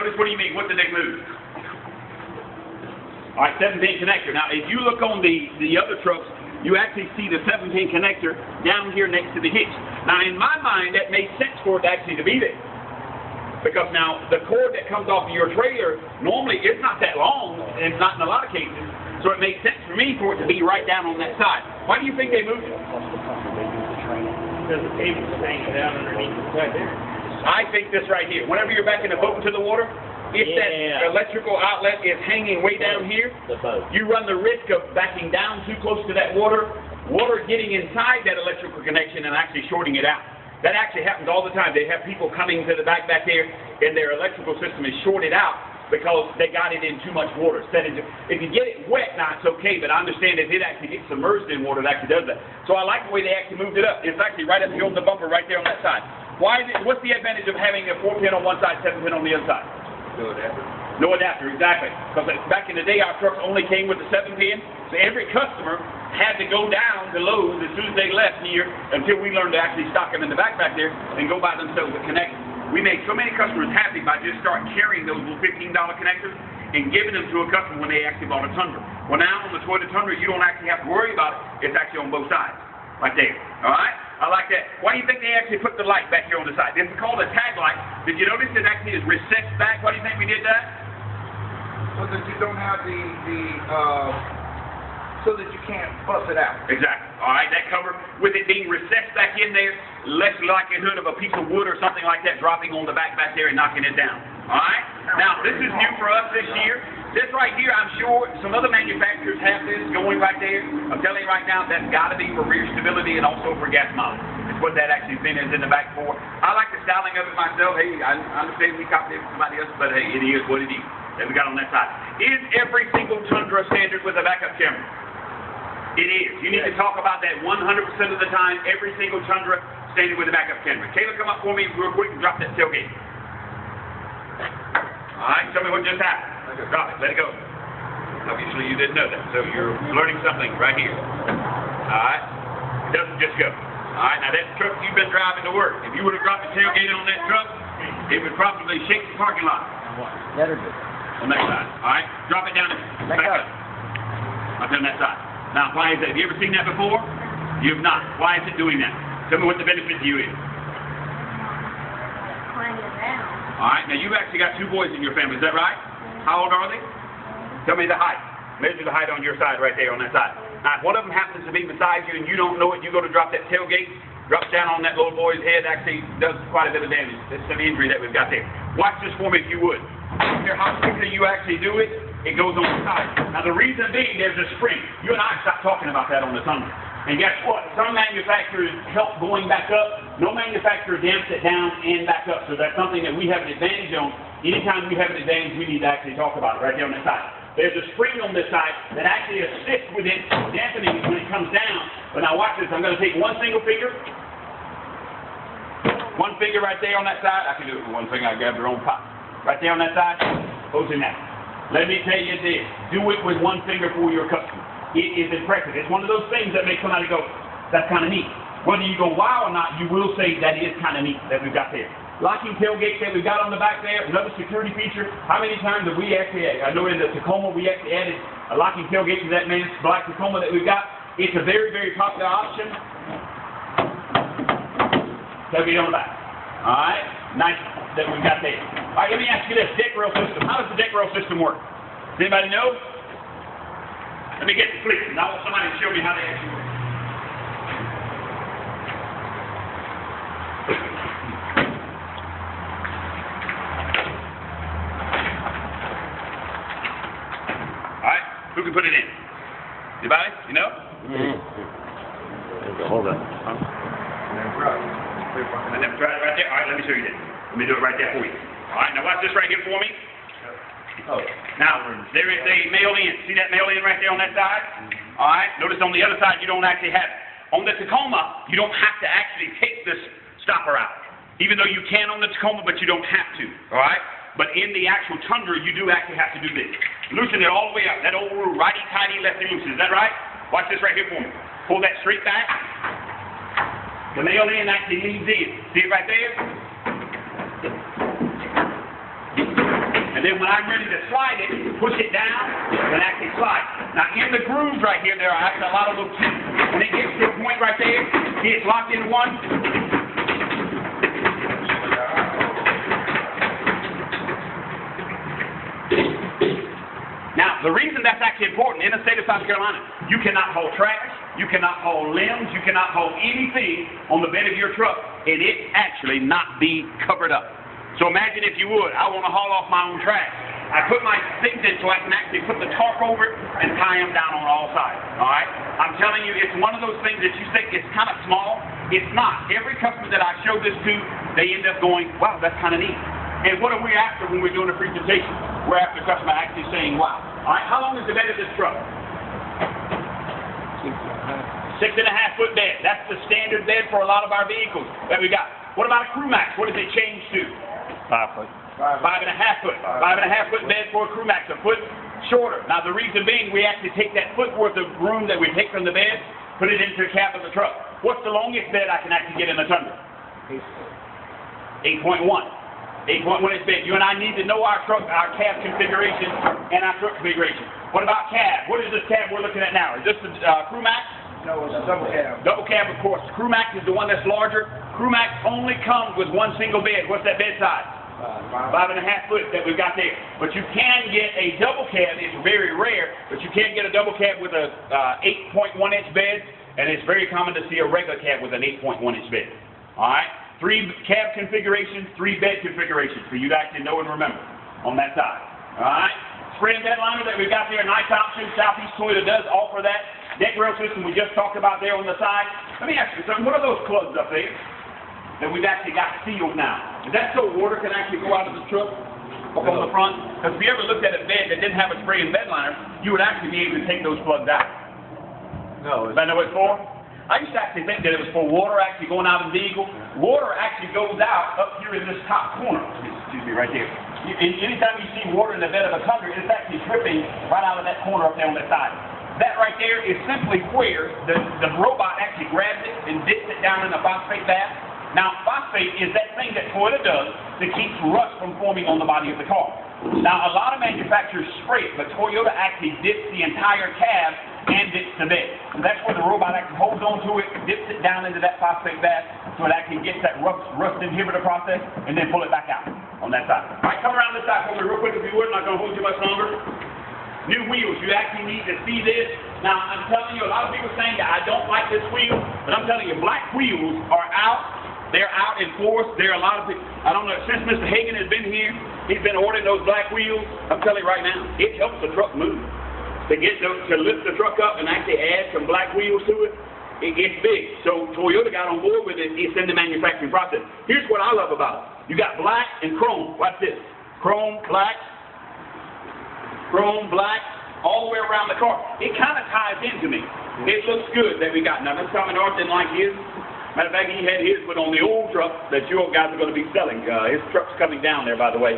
notice? What do you mean? What did they move? All right, 7-pin connector. Now, if you look on the other trucks, you actually see the 7-pin connector down here next to the hitch. Now, in my mind, that makes sense for it actually to be there. Because now, the cord that comes off of your trailer, normally it's not that long, and not in a lot of cases, so it makes sense for me for it to be right down on that side. Why do you think they moved it? Because the cable's hanging down underneath the right there. I think this right here. Whenever you're backing the boat into the water, if that electrical outlet is hanging way down here, you run the risk of backing down too close to that water getting inside that electrical connection and actually shorting it out. That actually happens all the time. They have people coming to the back there, and their electrical system is shorted out because they got it in too much water. If you get it wet, now it's okay, but I understand if it actually gets submerged in water, it actually does that. So I like the way they actually moved it up. It's actually right up here on the bumper right there on that side. What's the advantage of having a 4-pin on one side, 7-pin on the other side? No adapter. No adapter, exactly. Because back in the day, our trucks only came with the 7-pin, so every customer had to go down to Lowe's as soon as they left here until we learned to actually stock them in the back there and go buy themselves a connector. We made so many customers happy by just starting carrying those little $15 connectors and giving them to a customer when they actually bought a Tundra. Well, now on the Toyota Tundra, you don't actually have to worry about it. It's actually on both sides, right there. All right? I like that. Why do you think they actually put the light back here on the side? This is called a tag light. Did you notice it actually is recessed back? Why do you think we did that? So that you don't have so that you can't bust it out. Exactly. All right, that cover, with it being recessed back in there, less likelihood of a piece of wood or something like that dropping on the back there and knocking it down. All right? Now, this is new for us this year. This right here, I'm sure some other manufacturers have this going right there. I'm telling you right now, that's got to be for rear stability and also for gas mileage. It's what that actually fin is in the back for. I like the styling of it myself. Hey, I understand we copied it from somebody else, but hey, it is what it is that we got on that side. Is every single Tundra standard with a backup camera? It is. You need to talk about that 100% of the time, every single Tundra standard with a backup camera. Kayla, come up for me real quick and drop that tailgate. All right, tell me what just happened. Drop it, let it go. Obviously you didn't know that, so you're learning something right here. All right, it doesn't just go. All right, now that truck you've been driving to work, if you would have dropped the tailgate on that truck, it would probably shake the parking lot. On that side. All right, drop it down and back up. Up on that side. Now, why is that? Have you ever seen that before? You have not. Why is it doing that? Tell me what the benefit to you is. All right, now you've actually got 2 boys in your family, is that right? How old are they? Tell me the height. Measure the height on your side right there on that side. Now, if one of them happens to be beside you and you don't know it, you go to drop that tailgate, drops down on that little boy's head, actually does quite a bit of damage. That's some injury that we've got there. Watch this for me if you would. I don't care how quickly you actually do it, it goes on the side. Now, the reason being, there's a spring. You and I stopped talking about that on the Tundra. And guess what? Some manufacturers help going back up. No manufacturer damps it down and back up. So that's something that we have an advantage on. Anytime we have an advantage, we need to actually talk about it right there on this side. There's a spring on this side that actually assists with it dampening when it comes down. But now watch this. I'm going to take one single finger. One finger right there on that side. I can do it with one finger. I grab the wrong pop. Right there on that side. Closing that. Let me tell you this. Do it with one finger for your customer. It is impressive. It's one of those things that makes somebody go, that's kind of neat. Whether you go wow or not, you will say that is kind of neat that we've got there. Locking tailgate that we've got on the back there, another security feature. How many times have we actually, I know in the Tacoma we actually added a locking tailgate to that man's black Tacoma that we've got. It's a very, very popular option. Tailgate on the back. All right, nice that we've got there. All right, let me ask you this, deck rail system. How does the deck rail system work? Does anybody know? Let me get the fleet, and I want somebody to show me how they actually work. All right, who can put it in? Anybody? You know? Hold on. I never tried it right there. All right, let me show you this. Let me do it right there for you. All right, now watch this right here for me. Oh. Now, there is a mail in. See that mail in right there on that side? All right, notice on the other side you don't actually have it. On the Tacoma, you don't have to actually take this stopper out. Even though you can on the Tacoma, but you don't have to. All right? But in the actual Tundra, you do actually have to do this. Loosen it all the way up. That old rule, righty-tighty, lefty-loose. Is that right? Watch this right here for me. Pull that straight back. The mail in actually leads in. See it right there? And then when I'm ready to slide it, push it down, and actually slide. Now in the grooves right here, there are actually a lot of little teeth. When it gets to a point right there, it's locked in one. Now, the reason that's actually important, in the state of South Carolina, you cannot haul trash, you cannot haul limbs, you cannot haul anything on the bed of your truck, and it actually not be covered up. So imagine if you would, I want to haul off my own trash. I put my things in so I can actually put the tarp over it and tie them down on all sides, all right? I'm telling you, it's one of those things that you think it's kind of small. It's not. Every customer that I show this to, they end up going, wow, that's kind of neat. And what are we after when we're doing a presentation? We're after the customer actually saying, wow. All right, how long is the bed of this truck? 6.5 foot bed. That's the standard bed for a lot of our vehicles that we got. What about a crew max? What does it change to? 5 foot. 5.5 foot. 5.5 foot bed for a crew max, a foot shorter. Now the reason being, we actually take that foot worth of room that we take from the bed, put it into the cab of the truck. What's the longest bed I can actually get in the Tundra? 8.1. 8.1 inch bed. You and I need to know our truck, our cab configuration, and our truck configuration. What about cab? What is this cab we're looking at now? Is this the crew max? No, it's a double cab. Double cab, of course. Crew max is the one that's larger. Crew max only comes with one single bed. What's that bed size? 5.5 foot that we've got there. But you can get a double cab. It's very rare, but you can get a double cab with a 8.1 inch bed, and it's very common to see a regular cab with an 8.1 inch bed. All right? 3 cab configurations, 3 bed configurations for you to actually know and remember on that side. All right? Spray and bed liner that we've got there, nice option. Southeast Toyota does offer that. Deck rail system we just talked about there on the side. Let me ask you something. What are those plugs up there that we've actually got sealed now? Is that so water can actually go out of the truck up on the front? Because if you ever looked at a bed that didn't have a spray and bed liner, you would actually be able to take those plugs out. No. Does that know what it's for? I used to actually think that it was for water actually going out of the vehicle. Water actually goes out up here in this top corner. Excuse me, right there. Anytime you see water in the bed of a Tundra, it's actually dripping right out of that corner up there on that side. That right there is simply where the robot actually grabs it and dips it down in a phosphate bath. Now, phosphate is that thing that Toyota does that keeps rust from forming on the body of the car. Now, a lot of manufacturers spray it, but Toyota actually dips the entire cab and dips the bed. So that's where the robot actually holds on to it, dips it down into that phosphate bath, so it actually gets that rust inhibitor process, and then pull it back out on that side. All right, come around this side for me real quick if you would. I'm not going to hold you much longer. New wheels. You actually need to see this. Now, I'm telling you, a lot of people are saying that I don't like this wheel, but I'm telling you, black wheels are out. They're out in force. There are a lot of people, I don't know, since Mr. Hagan has been here, he's been ordering those black wheels. I'm telling you right now, it helps the truck move. To lift the truck up and actually add some black wheels to it, it gets big. So Toyota got on board with it. It's in the manufacturing process. Here's what I love about it. You got black and chrome. Watch this. Chrome, black, all the way around the car. It kind of ties into me. It looks good that we got. Now, Mr. Tommy North didn't like his. Matter of fact, he had his put on the old truck that you guys are going to be selling. His truck's coming down there, by the way.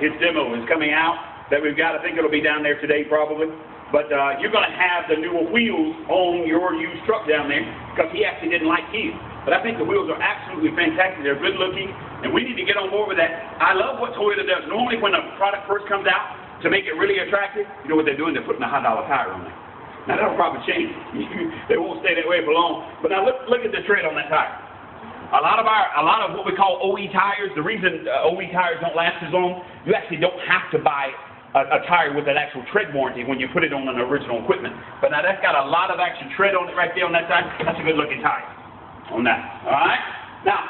His demo is coming out that we've got. I think it'll be down there today, probably. But you're going to have the newer wheels on your used truck down there because he actually didn't like his. But I think the wheels are absolutely fantastic. They're good looking, and we need to get on board with that. I love what Toyota does. Normally, when a product first comes out, to make it really attractive, you know what they're doing? They're putting a $100 tire on there. Now, that'll probably change. They won't stay that way for long. But now, look at the tread on that tire. A lot of what we call OE tires, the reason OE tires don't last as long, you actually don't have to buy a tire with an actual tread warranty when you put it on an original equipment. But now, that's got a lot of actual tread on it right there on that tire. That's a good-looking tire on that. All right? Now,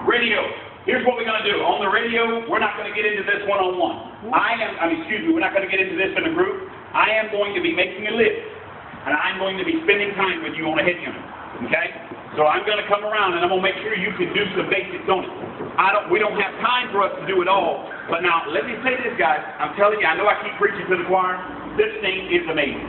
radio. Here's what we're going to do. On the radio, we're not going to get into this one-on-one. We're not going to get into this in a group. I am going to be making a list, and I'm going to be spending time with you on a head unit, okay? So I'm going to come around, and I'm going to make sure you can do some basics on it. We don't have time for us to do it all, but now, let me say this, guys. I'm telling you, I know I keep preaching to the choir. This thing is amazing.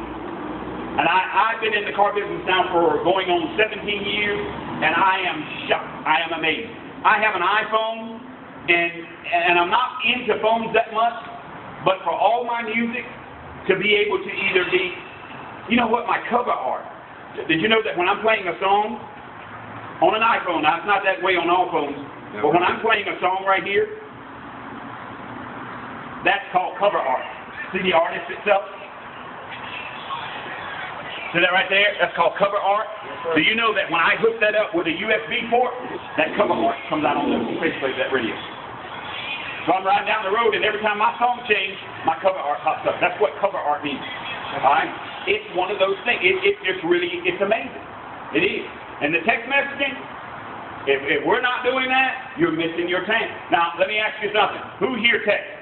And I've been in the car business now for going on 17 years, and I am shocked. I am amazed. I have an iPhone, and I'm not into phones that much, but for all my music, to be able to either be, you know what, my cover art. Did you know that when I'm playing a song on an iPhone, now it's not that way on all phones, but when I'm playing a song right here, That's called cover art. See the artist itself? See that right there? That's called cover art. Yes, Do you know that when I hook that up with a USB port, that cover art comes out on the faceplate of that radio? So I'm riding down the road, and every time my song changes, my cover art pops up. That's what cover art means. All right? It's one of those things. It's just really, it's amazing. It is. And the text messaging, if we're not doing that, you're missing your chance. Now, let me ask you something. Who here texts?